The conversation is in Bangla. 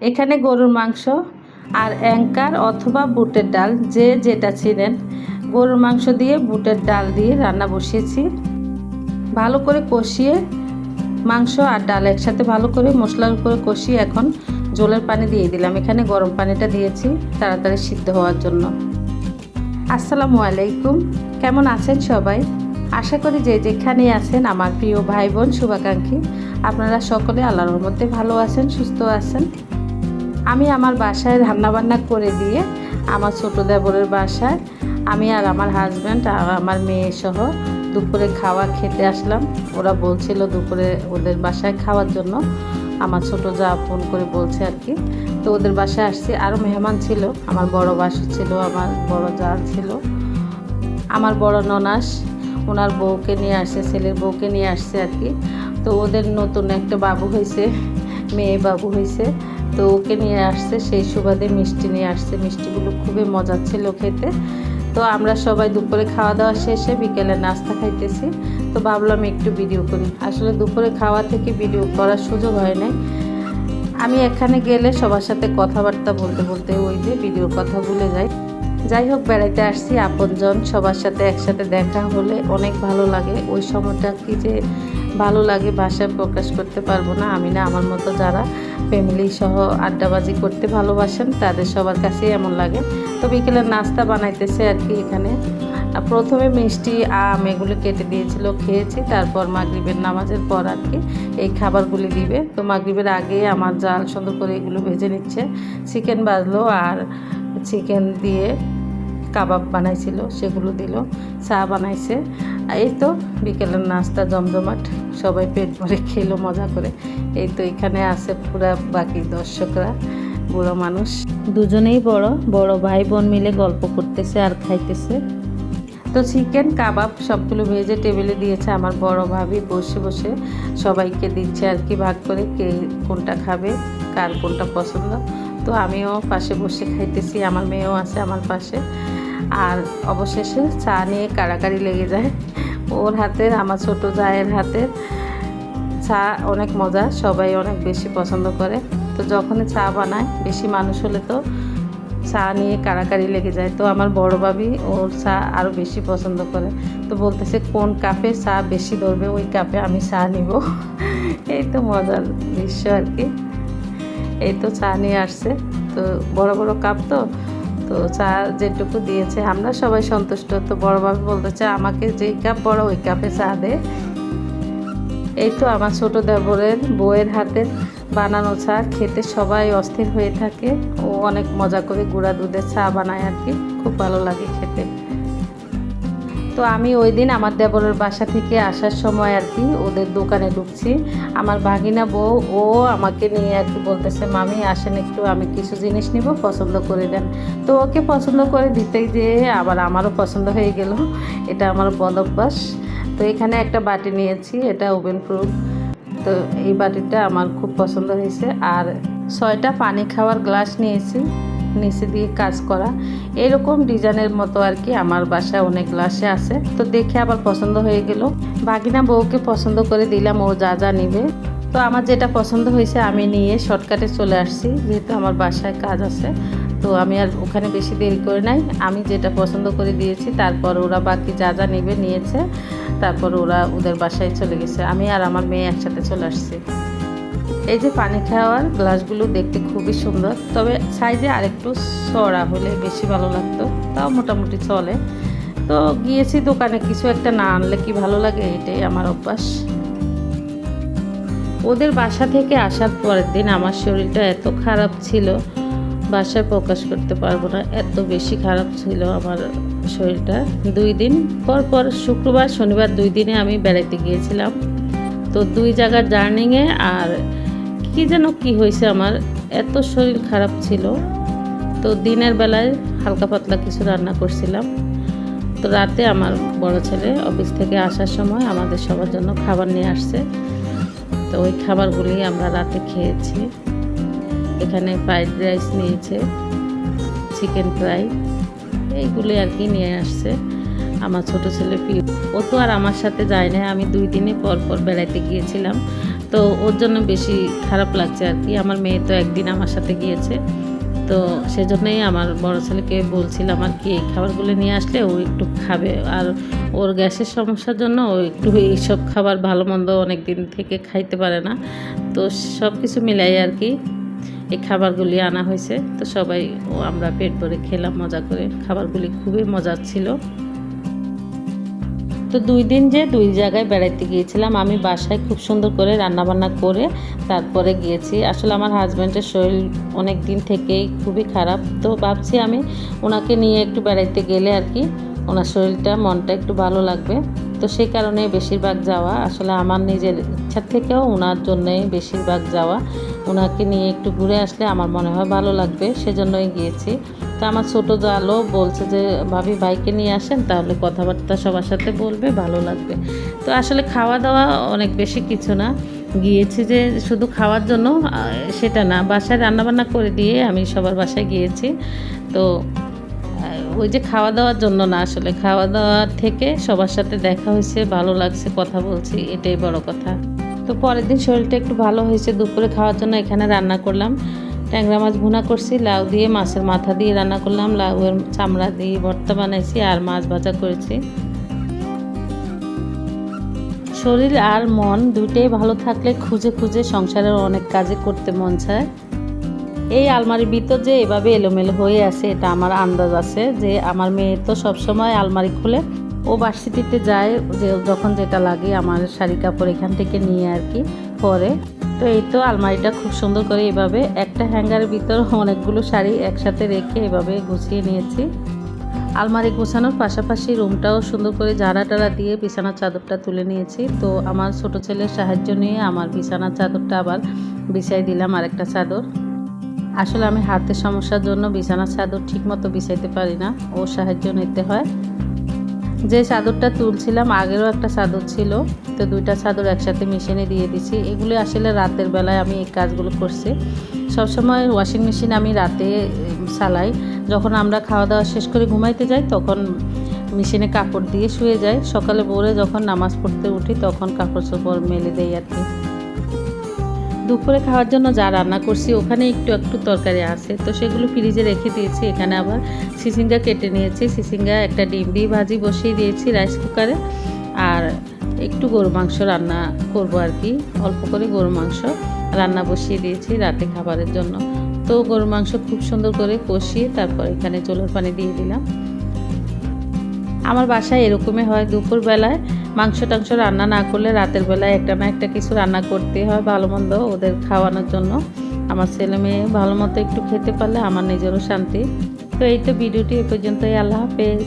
এখানে গরুর মাংস আর অ্যাঙ্কার অথবা বুটের ডাল, যে যেটা ছিলেন, গরুর মাংস দিয়ে বুটের ডাল দিয়ে রান্না বসিয়েছি। ভালো করে কষিয়ে মাংস আর ডাল একসাথে ভালো করে মশলার উপরে কষিয়ে এখন ঝোলের পানি দিয়ে দিলাম। এখানে গরম পানিটা দিয়েছি তাড়াতাড়ি সিদ্ধ হওয়ার জন্য। আসসালামু আলাইকুম, কেমন আছেন সবাই? আশা করি যে যেখানে আছেন আমার প্রিয় ভাই বোন শুভাকাঙ্ক্ষী, আপনারা সকলে আল্লাহর রহমতে ভালো আছেন, সুস্থ আছেন। আমি আমার বাসায় রান্নাবান্না করে দিয়ে আমার ছোটো দেবরের বাসায় আমি আর আমার হাজব্যান্ড আর আমার মেয়ে সহ দুপুরে খাওয়া খেতে আসলাম। ওরা বলছিল দুপুরে ওদের বাসায় খাওয়ার জন্য, আমার ছোটো যা ফোন করে বলছে আর কি। তো ওদের বাসায় আসছি, আরও মেহমান ছিল, আমার বড় বাসু ছিল, আমার বড় জাল ছিল, আমার বড় ননাস ওনার বউকে নিয়ে আসছে, ছেলের বউকে নিয়ে আসছে আর কি। তো ওদের নতুন একটা বাবু হয়েছে, মেয়ে বাবু হয়েছে, তো ওকে নিয়ে আসছে, সেই সুবাদে মিষ্টি নিয়ে আসছে। মিষ্টিগুলো খুবই মজা ছিল খেতে। তো আমরা সবাই দুপুরে খাওয়া দাওয়া শেষে বিকেলে নাস্তা খাইতেছি। তো ভাবলাম একটু ভিডিও করি। আসলে দুপুরে খাওয়া থেকে ভিডিও করার সুযোগ হয় নাই। আমি এখানে গেলে সবার সাথে কথাবার্তা বলতে বলতে ওই যে ভিডিওর কথা ভুলে যাই। যাই হোক, বেড়াইতে আসছি, আপনজন সবার সাথে একসাথে দেখা হলে অনেক ভালো লাগে। ওই সময়টা কি যে ভালো লাগে ভাষায় প্রকাশ করতে পারবো না। আমি না, আমার মতো যারা ফ্যামিলি সহ আড্ডাবাজি করতে ভালোবাসেন তাদের সবার কাছেই এমন লাগে। তো বিকেলের নাস্তা বানাইতেছে আর কি। এখানে প্রথমে মিষ্টি আম এগুলো কেটে দিয়েছিল, খেয়েছি। তারপর মাগরিবের নামাজের পর আর কি এই খাবারগুলি দিবে। তো মাগরিবের আগে আমার জাল সুন্দর করে এগুলো ভেজে নিচ্ছে। চিকেন ভাজলো আর চিকেন দিয়ে কাবাব বানাইছিল, সেগুলো দিল। চা বানাইছে। এই তো বিকেলের নাস্তা জমজমাট, সবাই পেট ভরে খেলো মজা করে। এই তো এখানে আছে পুরা বাকি দর্শকরা, বুড়ো মানুষ দুজনেই বড় বড় ভাই বোন মিলে গল্প করতেছে আর খাইতেছে। তো চিকেন কাবাব সবগুলো ভেজে টেবিলে দিয়েছে আমার বড় ভাবি, বসে বসে সবাইকে দিচ্ছে আর কি, ভাগ করে কে কোনটা খাবে, কার কোনটা পছন্দ। তো আমিও পাশে বসে খাইতেছি, আমার মেয়েও আছে আমার পাশে। আর অবশেষে চা নিয়ে কাড়াকাড়ি লেগে যায়। ওর হাতের, আমার ছোটো জায়ের হাতের চা অনেক মজা, সবাই অনেক বেশি পছন্দ করে। তো যখনই চা বানায়, বেশি মানুষ হলে তো চা নিয়ে কাড়াকাড়ি লেগে যায়। তো আমার বড় ভাবি ওর চা আরও বেশি পছন্দ করে। তো বলতেছে কোন কাপে চা বেশি ধরবে ওই কাপে আমি চা নিব। এই তো মজার দৃশ্য আর কি। এই তো চা নিয়ে আসছে, তো বড় বড় কাপ, তো তো চা যেটুকু দিয়েছে আমরা সবাই সন্তুষ্ট। তো বড় ভাবি বলতেছে আমাকে যেই কাপ বড় ওই কাপে চা দে। এই তো আমার ছোট দেবরের বউয়ের হাতের বানানো চা খেতে সবাই অস্থির হয়ে থাকে। ও অনেক মজা করে গুঁড়া দুধের চা বানায় আর কি, খুব ভালো লাগে খেতে। তো আমি ওই দিন আমার দেবরের বাসা থেকে আসার সময় আর কি ওদের দোকানে ঢুকছি। আমার ভাগিনা বউ ও আমাকে নিয়ে আর কি বলতেছে, মামি আসেন একটু, আমি কিছু জিনিস নিব, পছন্দ করে দেন। তো ওকে পছন্দ করে দিতেই যেয়ে আবার আমারও পছন্দ হয়ে গেল। এটা আমার বদ অভ্যাস। তো এখানে একটা বাটি নিয়েছি, এটা ওভেন প্রুফ। তো এই বাটিটা আমার খুব পছন্দ হয়েছে। আর 6টা পানি খাওয়ার গ্লাস নিয়েছি, নিচে দিয়ে কাজ করা এরকম ডিজাইনের মতো আর কি। আমার বাসায় অনেক গ্লাসে আছে, তো দেখে আবার পছন্দ হয়ে গেল। বাগিনা বউকে পছন্দ করে দিলাম, ও যা যা নিবে। তো আমার যেটা পছন্দ হয়েছে আমি নিয়ে শর্টকাটে চলে আসছি, যেহেতু আমার বাসায় কাজ আছে। তো আমি আর ওখানে বেশি দেরি করে নাই, আমি যেটা পছন্দ করে দিয়েছি। তারপর ওরা বাকি যা যা নিবে নিয়েছে, তারপর ওরা ওদের বাসায় চলে গেছে। আমি আর আমার মেয়ে একসাথে চলে আসছি। এই যে পানি খাওয়ার গ্লাসগুলো দেখতে খুবই সুন্দর, তবে সাইজে আরেকটু চড়া হলে বেশি ভালো লাগতো, তাও মোটামুটি চলে। তো গিয়েছি দোকানে, কিছু একটা না আনলে কি ভালো লাগে, এটাই আমার অভ্যাস। ওদের বাসা থেকে আসার পরের দিন আমার শরীরটা এত খারাপ ছিল, বাসায় প্রকাশ করতে পারবো না, এত বেশি খারাপ ছিল আমার শরীরটা। 2 দিন পর পর, শুক্রবার শনিবার 2 দিনে আমি বেড়াইতে গিয়েছিলাম। তো 2 জায়গার জার্নিংয়ে আর কি যেন কি হয়েছে, আমার এত শরীর খারাপ ছিল। তো দিনের বেলায় হালকা পাতলা কিছু রান্না করছিলাম। তো রাতে আমার বড় ছেলে অফিস থেকে আসার সময় আমাদের সবার জন্য খাবার নিয়ে আসছে। তো ওই খাবারগুলি আমরা রাতে খেয়েছি। এখানে ফ্রাইড রাইস নিয়েছে, চিকেন ফ্রাই, এইগুলি আর কি নিয়ে আসছে আমার ছোট ছেলে প্রিয়। ও তো আর আমার সাথে যায় না, আমি 2 দিনে পর পর বেড়াইতে গিয়েছিলাম। তো ওর জন্য বেশি খারাপ লাগছে আর কি। আমার মেয়ে তো একদিন আমার সাথে গিয়েছে, তো সেজন্যই আমার বড় ছেলেকে বলছিলাম আর কি এই খাবারগুলো নিয়ে আসলে ও একটু খাবে। আর ওর গ্যাসের সমস্যার জন্য ও একটু এইসব খাবার ভালো মন্দ অনেক দিন থেকে খাইতে পারে না। তো সব কিছু মিলাই আর কি এই খাবারগুলি আনা হয়েছে। তো সবাই আমরা পেট ভরে খেলাম মজা করে। খাবারগুলি খুবই মজার ছিল। তো 2 দিন যে 2 জায়গায় বেড়াইতে গিয়েছিলাম। আমি বাসায় খুব সুন্দর করে রান্নাবান্না করে তারপরে গিয়েছি। আসলে আমার হাজব্যান্ডের শরীর অনেক দিন থেকেই খুবই খারাপ, তো ভাবছি আমি ওনাকে নিয়ে একটু বেড়াইতে গেলে আর কি ওনার শরীরটা মনটা একটু ভালো লাগবে। তো সেই কারণে বেশিরভাগ যাওয়া, আসলে আমার নিজের ইচ্ছা থেকেও ওনার জন্যই বেশিরভাগ যাওয়া। ওনাকে নিয়ে একটু ঘুরে আসলে আমার মনে হয় ভালো লাগবে, সেজন্যই গিয়েছি। তো আমার ছোটো জালও বলছে যে ভাবি ভাইকে নিয়ে আসেন, তাহলে কথাবার্তা সবার সাথে বলবে, ভালো লাগবে। তো আসলে খাওয়া দাওয়া অনেক বেশি কিছু না, গিয়েছি যে শুধু খাওয়ার জন্য সেটা না, বাসায় রান্নাবান্না করে দিয়ে আমি সবার বাসায় গিয়েছি। তো ওই যে খাওয়া দাওয়ার জন্য না, আসলে খাওয়া দাওয়া থেকে সবার সাথে দেখা হয়েছে, ভালো লাগছে, কথা বলছি, এটাই বড় কথা। তো পরের দিন শরীরটা একটু ভালো হয়েছে। দুপুরে খাওয়ার জন্য এখানে রান্না করলাম ট্যাংরা মাছ ভুনা করছি, লাউ দিয়ে মাছের মাথা দিয়ে রান্না করলাম, লাউয়ের চামড়া দিয়ে ভর্তা বানাইছি, আর মাছ ভাজা করেছি। শরীর আর মন দুইটাই ভালো থাকলে খুঁজে খুঁজে সংসারের অনেক কাজে করতে মন চায়। এই আলমারির ভিতর যে এভাবে এলোমেলো হয়ে আছে, এটা আমার আন্দাজ আছে যে আমার মেয়ে তো সবসময় আলমারি খুলে, ও ভার্সিটিতে যায়, যে যখন যেটা লাগে আমার শাড়ি কাপড় এখান থেকে নিয়ে আর কি পরে। তো এই তো আলমারিটা খুব সুন্দর করে এভাবে একটা হ্যাঙ্গারের ভিতর অনেকগুলো শাড়ি একসাথে রেখে এভাবে গুছিয়ে নিয়েছি। আলমারি গোছানোর পাশাপাশি রুমটাও সুন্দর করে ঝাড়া টাড়া দিয়ে বিছানার চাদরটা তুলে নিয়েছি। তো আমার ছোট ছেলের সাহায্য নিয়ে আমার বিছানার চাদরটা আবার বিছাই দিলাম, আরেকটা চাদর। আসলে আমি হাতের সমস্যার জন্য বিছানার চাদর ঠিক মতো বিছাইতে পারি না, ওর সাহায্য নিতে হয়। যে চাদরটা তুলছিলাম আগেরও একটা চাদর ছিল, তো 2টা চাদর একসাথে মেশিনে দিয়ে দিছি। এগুলো আসলে রাতের বেলায় আমি এই কাজগুলো করছি। সবসময় ওয়াশিং মেশিন আমি রাতে চালাই, যখন আমরা খাওয়া দাওয়া শেষ করে ঘুমাইতে যাই তখন মেশিনে কাপড় দিয়ে শুয়ে যাই, সকালে ভোরে যখন নামাজ পড়তে উঠি তখন কাপড় চোপড় মেলে দেই আর কি। দুপুরে খাওয়ার জন্য যা রান্না করছি ওখানে একটু একটু তরকারি আছে, তো সেগুলো ফ্রিজে রেখে দিয়েছি। এখানে আবার চিচিঙ্গা কেটে নিয়েছি, চিচিঙ্গা একটা ডিম দিয়ে ভাজি বসিয়ে দিয়েছি রাইস কুকারে। আর একটু গরু মাংস রান্না করব আর কি, অল্প করে গরু মাংস রান্না বসিয়ে দিয়েছি রাতে খাবারের জন্য। তো গরু মাংস খুব সুন্দর করে কষিয়ে তারপর এখানে জলের পানি দিয়ে দিলাম। আমার বাসায় এরকমই হয়, দুপুরবেলায় মাংস টাংস রান্না না করলে রাতের বেলায় একটা না একটা কিছু রান্না করতে হয় ভালো মন্দ ওদের খাওয়ানোর জন্য। আমার ছেলে মেয়ে ভালো মতো একটু খেতে পারলে আমার নিজেরও শান্তি। তো এই তো ভিডিওটি এ পর্যন্তই। আল্লাহ হাফেজ।